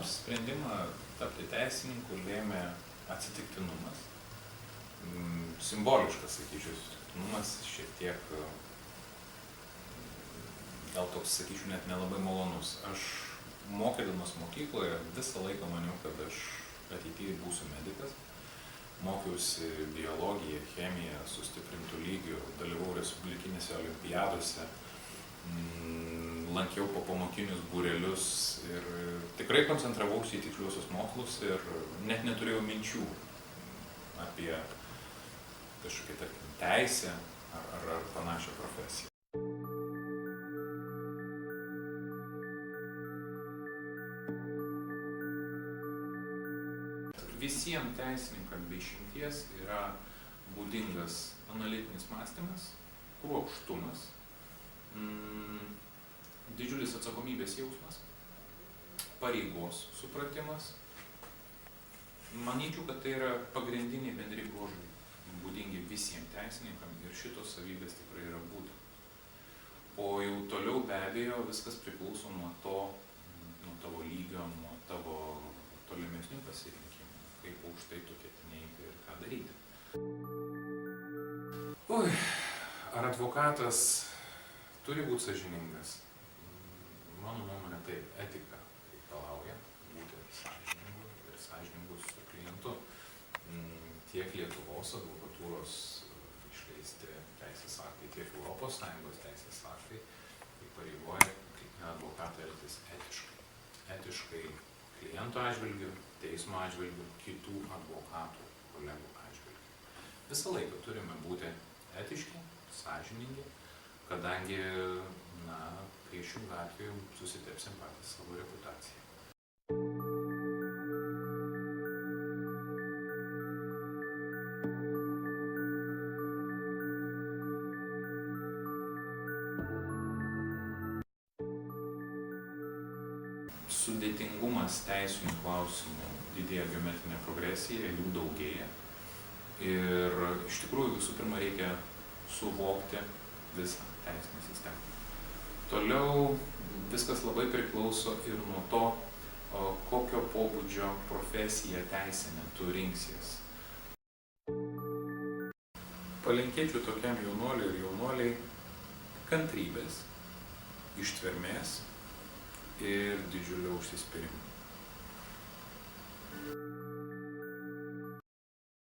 apsisprendimą tapti teisininku lėmė atsitiktinumas. Simboliškas, sakyčiau, atsitiktinumas, šiek tiek, gal toks, sakyčiau, net nelabai malonus. Aš mokydamas mokykloje visą laiką maniau, kad aš ateityje būsiu medikas. Mokiausi biologiją, chemiją, sustiprintų lygių, dalyvau respublikinėse olimpiadose, lankiau popamokinius būrelius ir tikrai koncentravausi į tiksliuosius mokslus ir net neturėjau minčių apie kažkokią, tarkim, teisę ar panašią profesiją. Visiems teisininkams be išimties yra būdingas analitinis mąstymas, kruopštumas, didžiulis atsakomybės jausmas, pareigos supratimas. Manyčiau, kad tai yra pagrindiniai bendri bruožai būdingi visiems teisininkams ir šitos savybės tikrai yra būtinos. O jau toliau be abejo viskas priklauso nuo tavo lygio, nuo tavo tolimesnių pasirinkimų, kaip aukštai tu ketini eiti ir ką daryti. Ar advokatas turi būti sąžiningas? Mano nuomonė taip, etika reikalauja būti sąžiningu ir sąžiningus su klientu. Tiek Lietuvos advokatūros išleisti teisės aktai, tiek ES teisės aktai įpareigoja advokatą elgtis etiškai kliento atžvilgiu, teismo atžvilgiu, kitų advokatų kolegų atžvilgiu. Visą laiką turime būti etiški, sąžiningi, kadangi, priešingų atveju susitepsim patys savo reputaciją. Sudėtingumas teisinių klausimų didėja geometrinė progresija, jų daugėja. Ir iš tikrųjų visų pirma reikia suvokti visą teisinę sistemą. Toliau viskas labai priklauso ir nuo to, kokio pobūdžio profesiją teisinę tu rinksies. Palinkėčiau tokiam jaunuoliui ir jaunuoliai kantrybės, ištvermės ir didžiulio užsispyrimo.